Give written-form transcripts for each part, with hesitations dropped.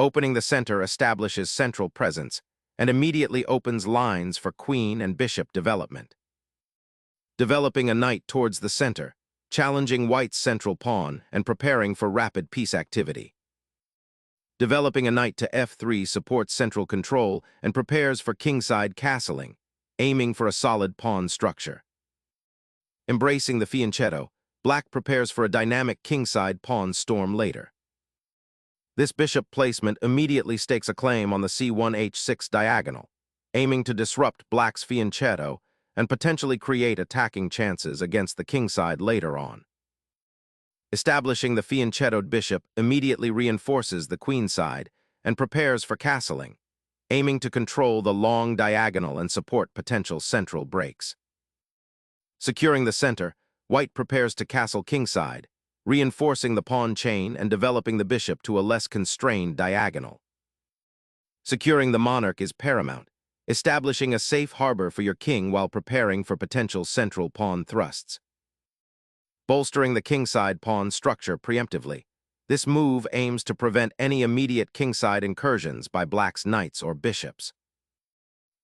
Opening the center establishes central presence and immediately opens lines for queen and bishop development. Developing a knight towards the center, challenging white's central pawn and preparing for rapid piece activity. Developing a knight to f3 supports central control and prepares for kingside castling, aiming for a solid pawn structure. Embracing the fianchetto, black prepares for a dynamic kingside pawn storm later. This bishop placement immediately stakes a claim on the c1h6 diagonal, aiming to disrupt black's fianchetto and potentially create attacking chances against the kingside later on. Establishing the fianchettoed bishop immediately reinforces the queenside and prepares for castling, aiming to control the long diagonal and support potential central breaks. Securing the center, white prepares to castle kingside, reinforcing the pawn chain and developing the bishop to a less constrained diagonal. Securing the monarch is paramount, establishing a safe harbor for your king while preparing for potential central pawn thrusts. Bolstering the kingside pawn structure preemptively, this move aims to prevent any immediate kingside incursions by black's knights or bishops.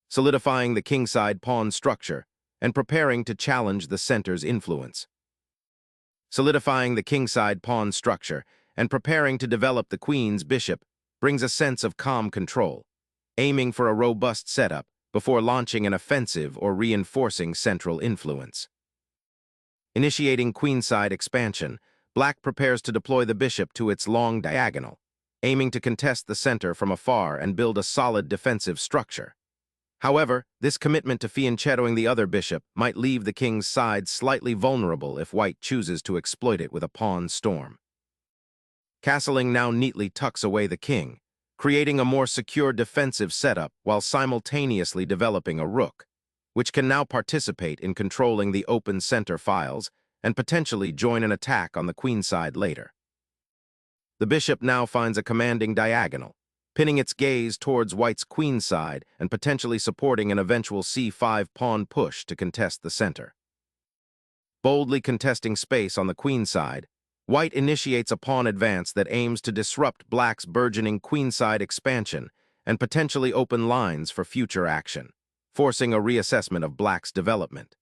Solidifying the kingside pawn structure and preparing to challenge the center's influence. Solidifying the kingside pawn structure and preparing to develop the queen's bishop brings a sense of calm control, aiming for a robust setup before launching an offensive or reinforcing central influence. Initiating queenside expansion, black prepares to deploy the bishop to its long diagonal, aiming to contest the center from afar and build a solid defensive structure. However, this commitment to fianchettoing the other bishop might leave the king's side slightly vulnerable if white chooses to exploit it with a pawn storm. Castling now neatly tucks away the king, creating a more secure defensive setup while simultaneously developing a rook, which can now participate in controlling the open center files and potentially join an attack on the queenside later. The bishop now finds a commanding diagonal, pinning its gaze towards white's queenside and potentially supporting an eventual c5 pawn push to contest the center. Boldly contesting space on the queenside, white initiates a pawn advance that aims to disrupt black's burgeoning queenside expansion and potentially open lines for future action, forcing a reassessment of black's development.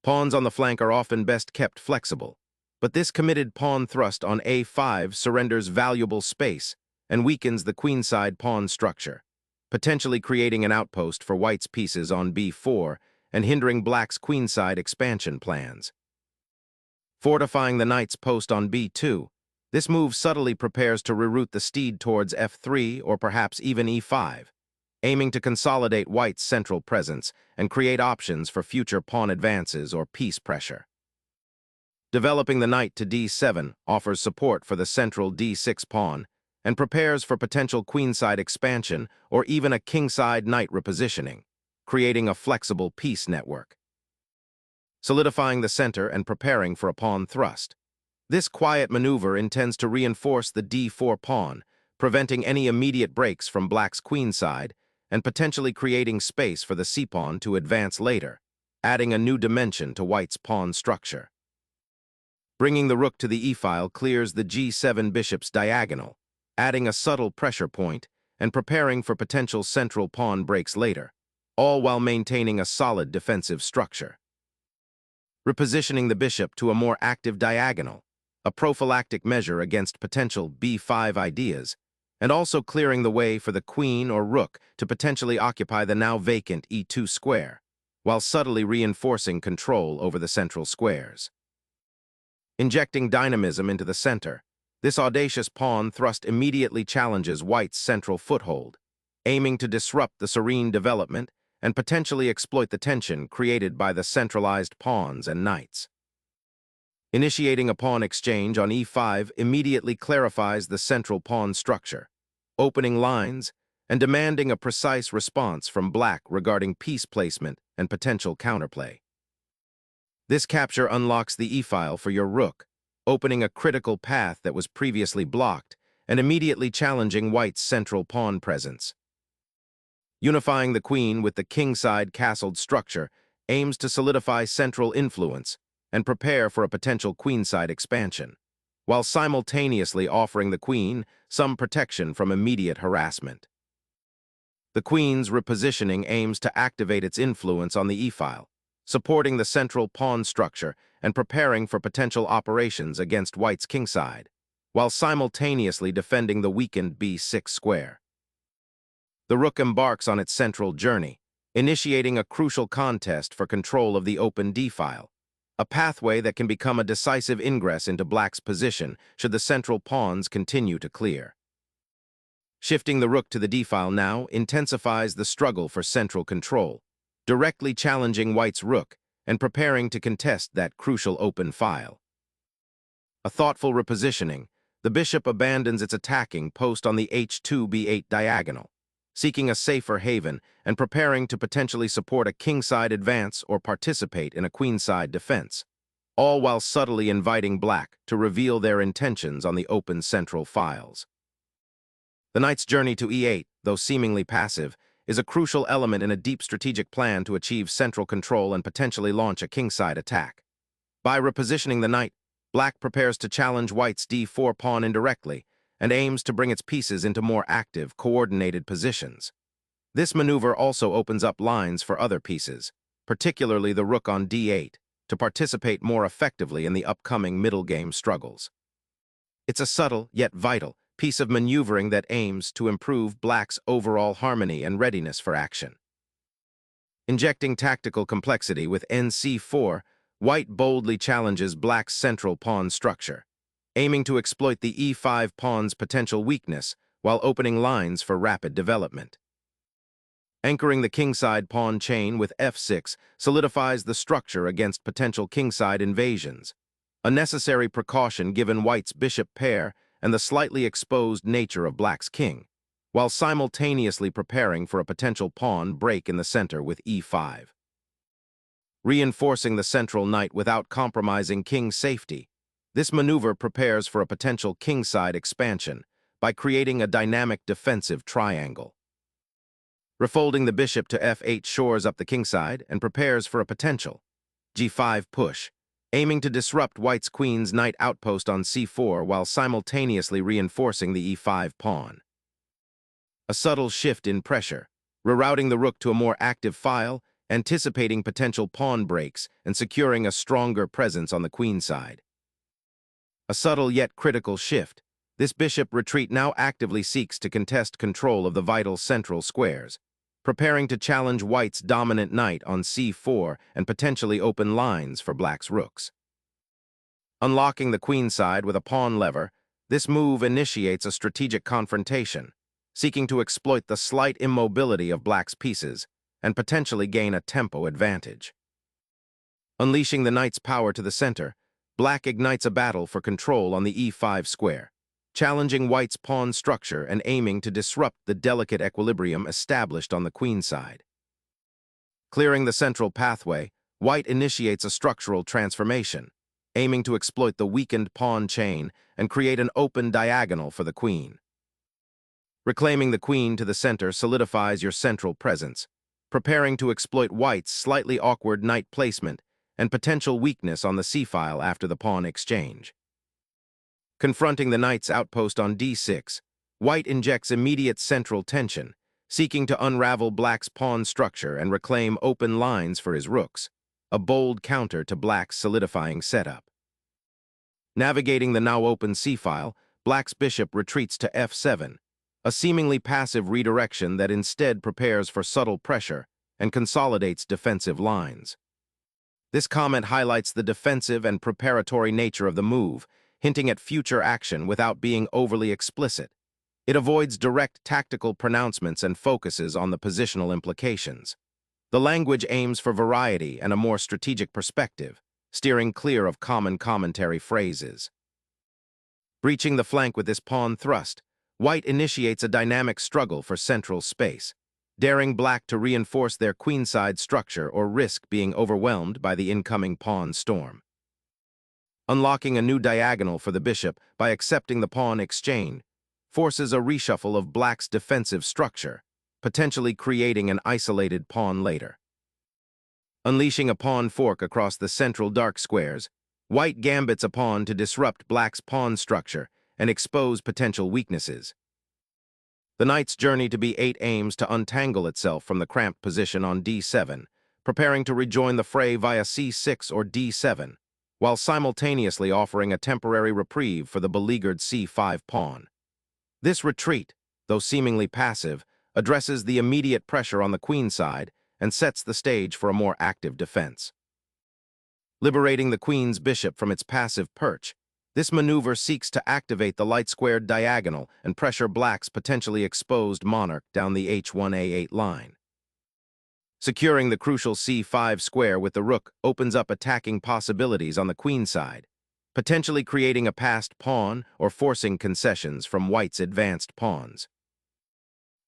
Pawns on the flank are often best kept flexible, but this committed pawn thrust on a5 surrenders valuable space and weakens the queenside pawn structure, potentially creating an outpost for white's pieces on b4 and hindering black's queenside expansion plans. Fortifying the knight's post on b2, this move subtly prepares to reroute the steed towards f3 or perhaps even e5, aiming to consolidate white's central presence and create options for future pawn advances or piece pressure. Developing the knight to d7 offers support for the central d6 pawn and prepares for potential queenside expansion or even a kingside knight repositioning, creating a flexible piece network. Solidifying the center and preparing for a pawn thrust. This quiet maneuver intends to reinforce the d4 pawn, preventing any immediate breaks from black's queenside and potentially creating space for the c-pawn to advance later, adding a new dimension to white's pawn structure. Bringing the rook to the e-file clears the g7 bishop's diagonal, adding a subtle pressure point and preparing for potential central pawn breaks later, all while maintaining a solid defensive structure. Repositioning the bishop to a more active diagonal, a prophylactic measure against potential b5 ideas, and also clearing the way for the queen or rook to potentially occupy the now vacant e2 square, while subtly reinforcing control over the central squares. Injecting dynamism into the center, this audacious pawn thrust immediately challenges white's central foothold, aiming to disrupt the serene development and potentially exploit the tension created by the centralized pawns and knights. Initiating a pawn exchange on e5 immediately clarifies the central pawn structure, opening lines and demanding a precise response from black regarding piece placement and potential counterplay. This capture unlocks the e-file for your rook, opening a critical path that was previously blocked and immediately challenging white's central pawn presence. Unifying the queen with the kingside castled structure aims to solidify central influence and prepare for a potential queenside expansion, while simultaneously offering the queen some protection from immediate harassment. The queen's repositioning aims to activate its influence on the e-file, supporting the central pawn structure and preparing for potential operations against white's kingside, while simultaneously defending the weakened b6 square. The rook embarks on its central journey, initiating a crucial contest for control of the open d-file, a pathway that can become a decisive ingress into black's position should the central pawns continue to clear. Shifting the rook to the d-file now intensifies the struggle for central control, directly challenging white's rook and preparing to contest that crucial open file. A thoughtful repositioning, the bishop abandons its attacking post on the h2-b8 diagonal, seeking a safer haven and preparing to potentially support a kingside advance or participate in a queenside defense, all while subtly inviting black to reveal their intentions on the open central files. The knight's journey to e8, though seemingly passive, is a crucial element in a deep strategic plan to achieve central control and potentially launch a kingside attack. By repositioning the knight, black prepares to challenge white's d4 pawn indirectly and aims to bring its pieces into more active, coordinated positions. This maneuver also opens up lines for other pieces, particularly the rook on d8, to participate more effectively in the upcoming middle game struggles. It's a subtle, yet vital, piece of maneuvering that aims to improve black's overall harmony and readiness for action. Injecting tactical complexity with nc4, white boldly challenges black's central pawn structure, aiming to exploit the e5 pawn's potential weakness while opening lines for rapid development. Anchoring the kingside pawn chain with f6 solidifies the structure against potential kingside invasions, a necessary precaution given white's bishop pair and the slightly exposed nature of black's king, while simultaneously preparing for a potential pawn break in the center with e5. Reinforcing the central knight without compromising king's safety, this maneuver prepares for a potential kingside expansion by creating a dynamic defensive triangle. Refolding the bishop to f8 shores up the kingside and prepares for a potential g5 push, aiming to disrupt white's queen's knight outpost on c4 while simultaneously reinforcing the e5 pawn. A subtle shift in pressure, rerouting the rook to a more active file, anticipating potential pawn breaks and securing a stronger presence on the queenside. A subtle yet critical shift, this bishop retreat now actively seeks to contest control of the vital central squares, preparing to challenge white's dominant knight on c4 and potentially open lines for black's rooks. Unlocking the queenside with a pawn lever, this move initiates a strategic confrontation, seeking to exploit the slight immobility of black's pieces and potentially gain a tempo advantage. Unleashing the knight's power to the center, black ignites a battle for control on the e5 square, challenging white's pawn structure and aiming to disrupt the delicate equilibrium established on the queenside. Clearing the central pathway, white initiates a structural transformation, aiming to exploit the weakened pawn chain and create an open diagonal for the queen. Reclaiming the queen to the center solidifies your central presence, preparing to exploit white's slightly awkward knight placement and potential weakness on the c-file after the pawn exchange. Confronting the knight's outpost on d6, white injects immediate central tension, seeking to unravel black's pawn structure and reclaim open lines for his rooks, a bold counter to black's solidifying setup. Navigating the now open c-file, black's bishop retreats to f7, a seemingly passive redirection that instead prepares for subtle pressure and consolidates defensive lines. This comment highlights the defensive and preparatory nature of the move, hinting at future action without being overly explicit. It avoids direct tactical pronouncements and focuses on the positional implications. The language aims for variety and a more strategic perspective, steering clear of common commentary phrases. Breaching the flank with this pawn thrust, white initiates a dynamic struggle for central space, daring black to reinforce their queenside structure or risk being overwhelmed by the incoming pawn storm. Unlocking a new diagonal for the bishop by accepting the pawn exchange forces a reshuffle of black's defensive structure, potentially creating an isolated pawn later. Unleashing a pawn fork across the central dark squares, White gambits a pawn to disrupt black's pawn structure and expose potential weaknesses. The knight's journey to b8 aims to untangle itself from the cramped position on d7, preparing to rejoin the fray via c6 or d7, while simultaneously offering a temporary reprieve for the beleaguered c5 pawn. This retreat, though seemingly passive, addresses the immediate pressure on the queen side and sets the stage for a more active defense. Liberating the queen's bishop from its passive perch, this maneuver seeks to activate the light-squared diagonal and pressure black's potentially exposed monarch down the h1a8 line. Securing the crucial c5 square with the rook opens up attacking possibilities on the queen side, potentially creating a passed pawn or forcing concessions from white's advanced pawns.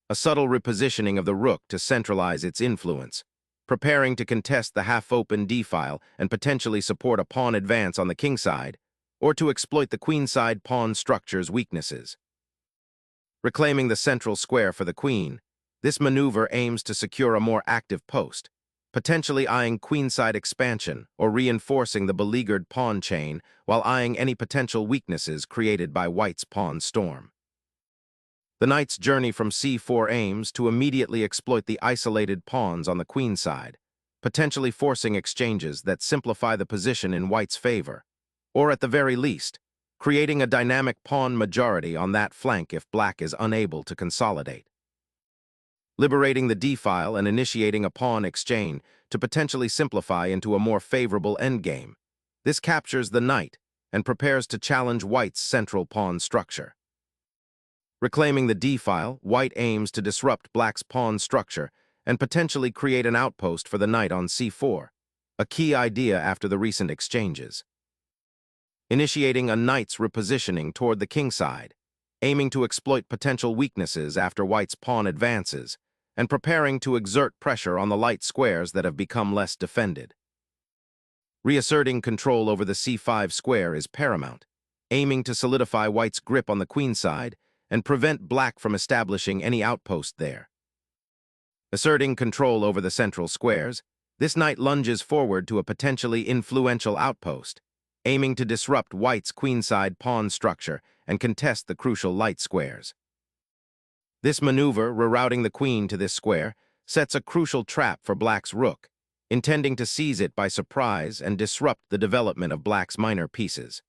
A subtle repositioning of the rook to centralize its influence, preparing to contest the half-open d-file and potentially support a pawn advance on the king side, or to exploit the queenside pawn structure's weaknesses. Reclaiming the central square for the queen, this maneuver aims to secure a more active post, potentially eyeing queenside expansion or reinforcing the beleaguered pawn chain while eyeing any potential weaknesses created by white's pawn storm. The knight's journey from c4 aims to immediately exploit the isolated pawns on the queen side, potentially forcing exchanges that simplify the position in white's favor, or at the very least, creating a dynamic pawn majority on that flank if black is unable to consolidate. Liberating the d-file and initiating a pawn exchange to potentially simplify into a more favorable endgame. This captures the knight and prepares to challenge white's central pawn structure. Reclaiming the d-file, white aims to disrupt black's pawn structure and potentially create an outpost for the knight on c4, a key idea after the recent exchanges. Initiating a knight's repositioning toward the king side, aiming to exploit potential weaknesses after white's pawn advances, and preparing to exert pressure on the light squares that have become less defended. Reasserting control over the c5 square is paramount, aiming to solidify white's grip on the queen side and prevent black from establishing any outpost there. Asserting control over the central squares, this knight lunges forward to a potentially influential outpost, aiming to disrupt white's queenside pawn structure and contest the crucial light squares. This maneuver, rerouting the queen to this square, sets a crucial trap for black's rook, intending to seize it by surprise and disrupt the development of black's minor pieces.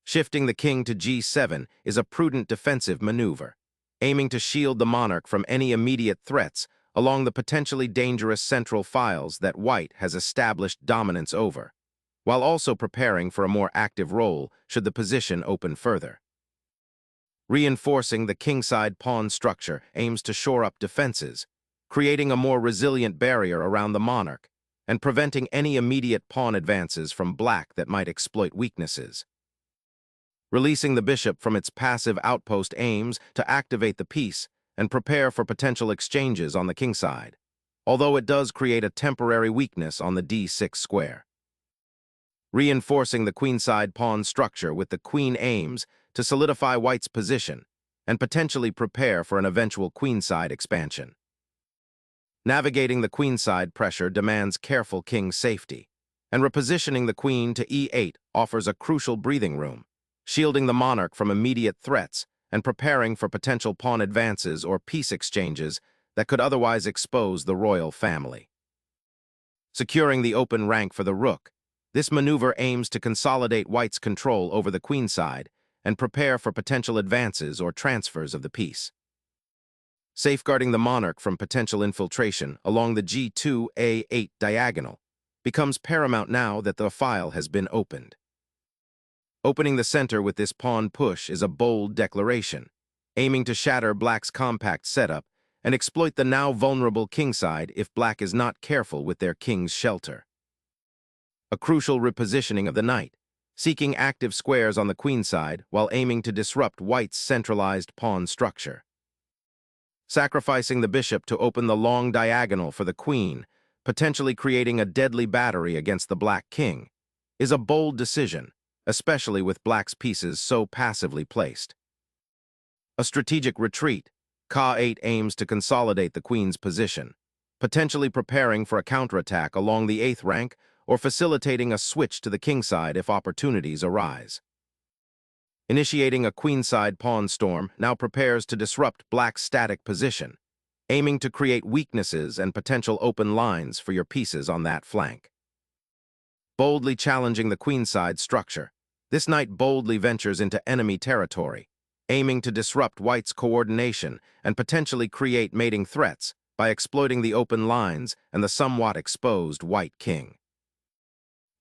Shifting the king to g7 is a prudent defensive maneuver, aiming to shield the monarch from any immediate threats along the potentially dangerous central files that white has established dominance over, while also preparing for a more active role should the position open further. Reinforcing the kingside pawn structure aims to shore up defenses, creating a more resilient barrier around the monarch and preventing any immediate pawn advances from black that might exploit weaknesses. Releasing the bishop from its passive outpost aims to activate the piece and prepare for potential exchanges on the king side, although it does create a temporary weakness on the d6 square. Reinforcing the queenside pawn structure with the queen aims to solidify white's position and potentially prepare for an eventual queenside expansion. Navigating the queenside pressure demands careful king safety, and repositioning the queen to e8 offers a crucial breathing room, shielding the monarch from immediate threats and preparing for potential pawn advances or piece exchanges that could otherwise expose the royal family. Securing the open rank for the rook, this maneuver aims to consolidate white's control over the queenside and prepare for potential advances or transfers of the piece. Safeguarding the monarch from potential infiltration along the g2a8 diagonal becomes paramount now that the file has been opened. Opening the center with this pawn push is a bold declaration, aiming to shatter black's compact setup and exploit the now vulnerable kingside if black is not careful with their king's shelter. A crucial repositioning of the knight, seeking active squares on the queenside while aiming to disrupt white's centralized pawn structure. Sacrificing the bishop to open the long diagonal for the queen, potentially creating a deadly battery against the black king, is a bold decision, especially with black's pieces so passively placed. A strategic retreat, Ka8 aims to consolidate the queen's position, potentially preparing for a counterattack along the 8th rank or facilitating a switch to the kingside if opportunities arise. Initiating a queenside pawn storm now prepares to disrupt black's static position, aiming to create weaknesses and potential open lines for your pieces on that flank. Boldly challenging the queenside structure, this knight boldly ventures into enemy territory, aiming to disrupt white's coordination and potentially create mating threats by exploiting the open lines and the somewhat exposed white king.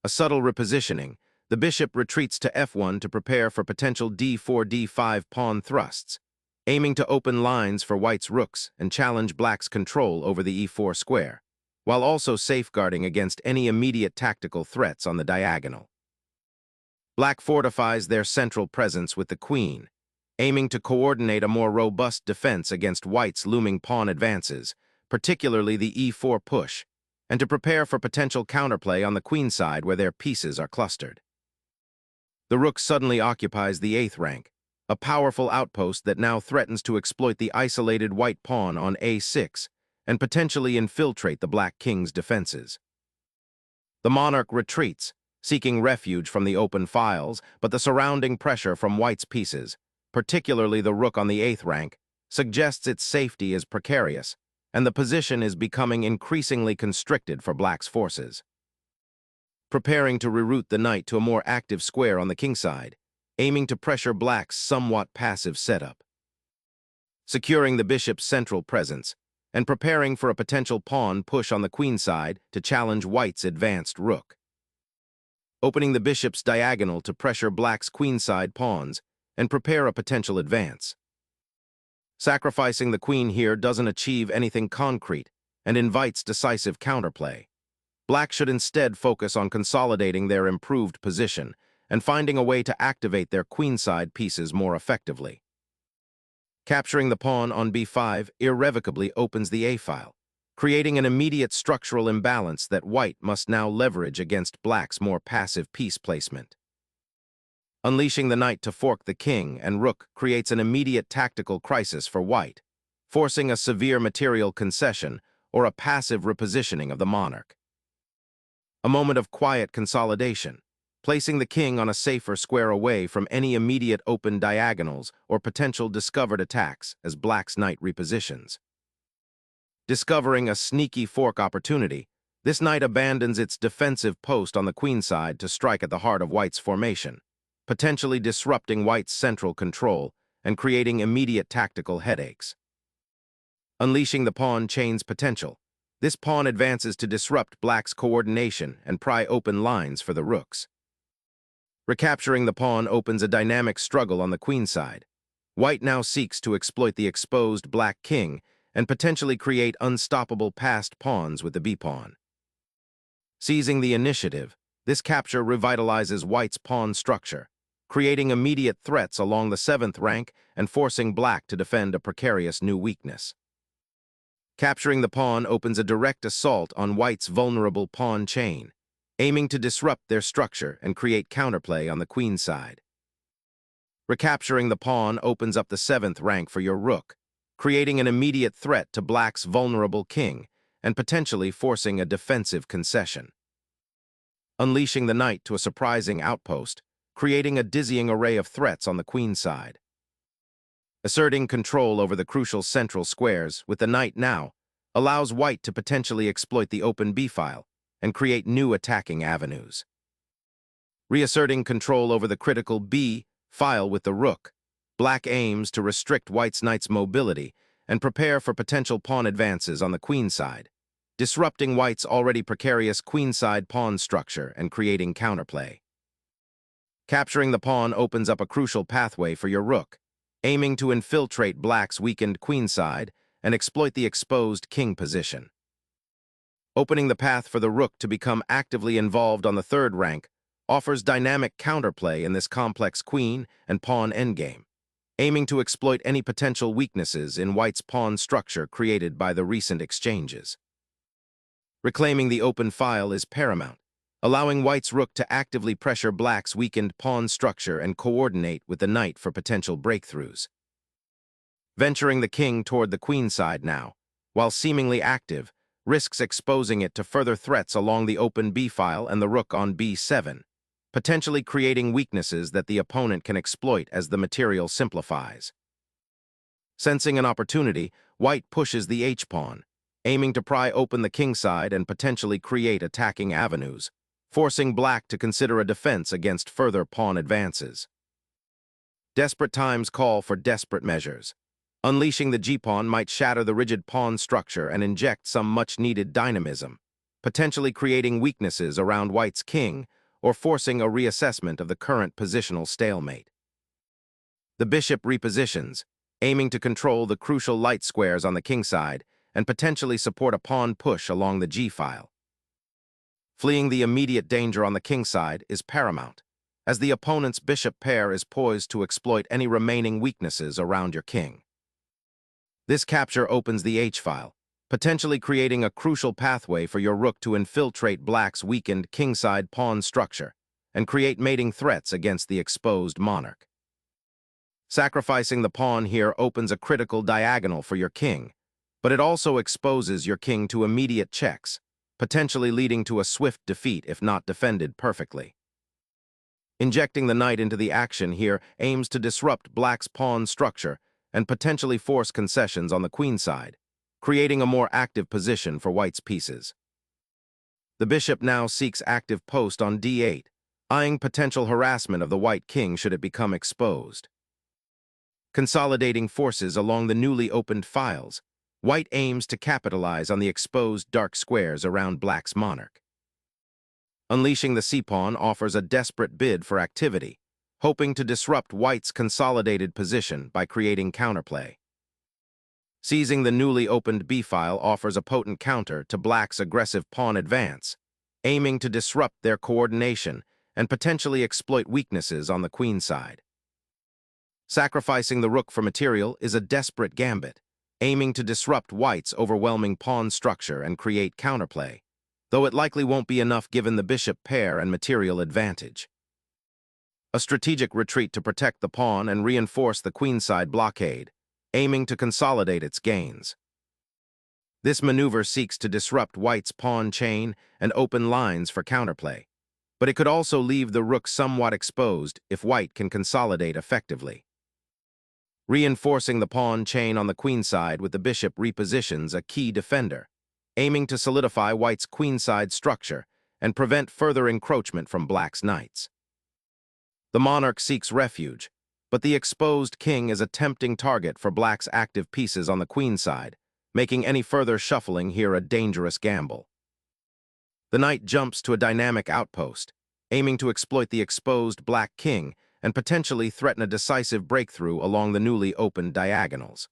A subtle repositioning, the bishop retreats to f1 to prepare for potential d4-d5 pawn thrusts, aiming to open lines for white's rooks and challenge black's control over the e4 square, while also safeguarding against any immediate tactical threats on the diagonal. Black fortifies their central presence with the queen, aiming to coordinate a more robust defense against white's looming pawn advances, particularly the e4 push, and to prepare for potential counterplay on the queenside where their pieces are clustered. The rook suddenly occupies the 8th rank, a powerful outpost that now threatens to exploit the isolated white pawn on a6 and potentially infiltrate the black king's defenses. The monarch retreats, seeking refuge from the open files, but the surrounding pressure from white's pieces, particularly the rook on the 8th rank, suggests its safety is precarious, and the position is becoming increasingly constricted for black's forces. Preparing to reroute the knight to a more active square on the kingside, aiming to pressure black's somewhat passive setup. Securing the bishop's central presence, and preparing for a potential pawn push on the queenside to challenge white's advanced rook. Opening the bishop's diagonal to pressure black's queenside pawns and prepare a potential advance. Sacrificing the queen here doesn't achieve anything concrete and invites decisive counterplay. Black should instead focus on consolidating their improved position and finding a way to activate their queenside pieces more effectively. Capturing the pawn on b5 irrevocably opens the a-file, creating an immediate structural imbalance that white must now leverage against black's more passive piece placement. Unleashing the knight to fork the king and rook creates an immediate tactical crisis for white, forcing a severe material concession or a passive repositioning of the monarch. A moment of quiet consolidation, placing the king on a safer square away from any immediate open diagonals or potential discovered attacks as black's knight repositions. Discovering a sneaky fork opportunity, this knight abandons its defensive post on the queenside to strike at the heart of white's formation, potentially disrupting white's central control and creating immediate tactical headaches. Unleashing the pawn chain's potential, this pawn advances to disrupt black's coordination and pry open lines for the rooks. Recapturing the pawn opens a dynamic struggle on the queenside. White now seeks to exploit the exposed black king and potentially create unstoppable passed pawns with the b-pawn. Seizing the initiative, this capture revitalizes white's pawn structure, creating immediate threats along the 7th rank and forcing black to defend a precarious new weakness. Capturing the pawn opens a direct assault on white's vulnerable pawn chain, aiming to disrupt their structure and create counterplay on the queenside. Recapturing the pawn opens up the 7th rank for your rook, creating an immediate threat to black's vulnerable king and potentially forcing a defensive concession. Unleashing the knight to a surprising outpost, creating a dizzying array of threats on the queenside. Asserting control over the crucial central squares with the knight now allows white to potentially exploit the open b-file and create new attacking avenues. Reasserting control over the critical b-file with the rook, black aims to restrict white's knight's mobility and prepare for potential pawn advances on the queenside, disrupting white's already precarious queenside pawn structure and creating counterplay. Capturing the pawn opens up a crucial pathway for your rook, aiming to infiltrate black's weakened queenside and exploit the exposed king position. Opening the path for the rook to become actively involved on the 3rd rank offers dynamic counterplay in this complex queen and pawn endgame, aiming to exploit any potential weaknesses in white's pawn structure created by the recent exchanges. Reclaiming the open file is paramount, allowing white's rook to actively pressure black's weakened pawn structure and coordinate with the knight for potential breakthroughs. Venturing the king toward the queenside now, while seemingly active, risks exposing it to further threats along the open b-file and the rook on b7, potentially creating weaknesses that the opponent can exploit as the material simplifies. Sensing an opportunity, white pushes the h-pawn, aiming to pry open the kingside and potentially create attacking avenues, forcing black to consider a defense against further pawn advances. Desperate times call for desperate measures. Unleashing the g-pawn might shatter the rigid pawn structure and inject some much-needed dynamism, potentially creating weaknesses around white's king or forcing a reassessment of the current positional stalemate. The bishop repositions, aiming to control the crucial light squares on the kingside and potentially support a pawn push along the g-file. Fleeing the immediate danger on the kingside is paramount, as the opponent's bishop pair is poised to exploit any remaining weaknesses around your king. This capture opens the h-file, potentially creating a crucial pathway for your rook to infiltrate black's weakened kingside pawn structure and create mating threats against the exposed monarch. Sacrificing the pawn here opens a critical diagonal for your king, but it also exposes your king to immediate checks, potentially leading to a swift defeat if not defended perfectly. Injecting the knight into the action here aims to disrupt black's pawn structure and potentially force concessions on the queenside, creating a more active position for white's pieces. The bishop now seeks active post on d8, eyeing potential harassment of the white king should it become exposed. Consolidating forces along the newly opened files, white aims to capitalize on the exposed dark squares around black's monarch. Unleashing the c-pawn offers a desperate bid for activity, hoping to disrupt white's consolidated position by creating counterplay. Seizing the newly opened b-file offers a potent counter to black's aggressive pawn advance, aiming to disrupt their coordination and potentially exploit weaknesses on the queenside. Sacrificing the rook for material is a desperate gambit, aiming to disrupt white's overwhelming pawn structure and create counterplay, though it likely won't be enough given the bishop pair and material advantage. A strategic retreat to protect the pawn and reinforce the queenside blockade, aiming to consolidate its gains. This maneuver seeks to disrupt white's pawn chain and open lines for counterplay, but it could also leave the rook somewhat exposed if white can consolidate effectively. Reinforcing the pawn chain on the queenside with the bishop repositions a key defender, aiming to solidify white's queenside structure and prevent further encroachment from black's knights. The monarch seeks refuge, but the exposed king is a tempting target for black's active pieces on the queenside, making any further shuffling here a dangerous gamble. The knight jumps to a dynamic outpost, aiming to exploit the exposed black king and potentially threaten a decisive breakthrough along the newly opened diagonals.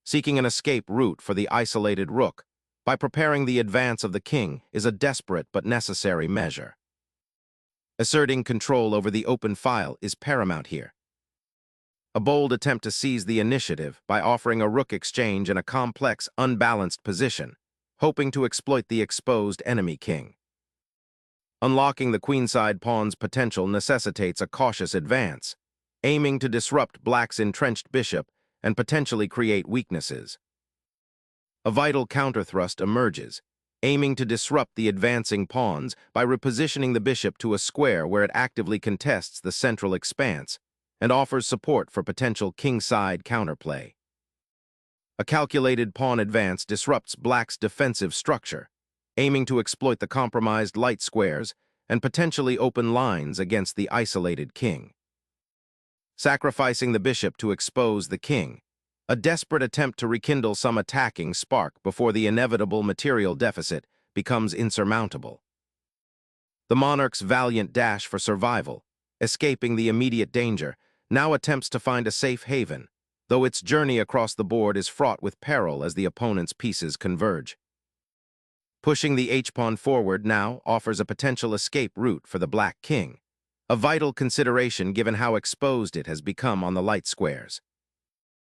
Seeking an escape route for the isolated rook by preparing the advance of the king is a desperate but necessary measure. Asserting control over the open file is paramount here. A bold attempt to seize the initiative by offering a rook exchange in a complex, unbalanced position, hoping to exploit the exposed enemy king. Unlocking the queenside pawn's potential necessitates a cautious advance, aiming to disrupt black's entrenched bishop and potentially create weaknesses. A vital counterthrust emerges, aiming to disrupt the advancing pawns by repositioning the bishop to a square where it actively contests the central expanse and offers support for potential kingside counterplay. A calculated pawn advance disrupts black's defensive structure, aiming to exploit the compromised light squares and potentially open lines against the isolated king. Sacrificing the bishop to expose the king, a desperate attempt to rekindle some attacking spark before the inevitable material deficit becomes insurmountable. The monarch's valiant dash for survival, escaping the immediate danger, now attempts to find a safe haven, though its journey across the board is fraught with peril as the opponent's pieces converge. Pushing the h-pawn forward now offers a potential escape route for the black king, a vital consideration given how exposed it has become on the light squares.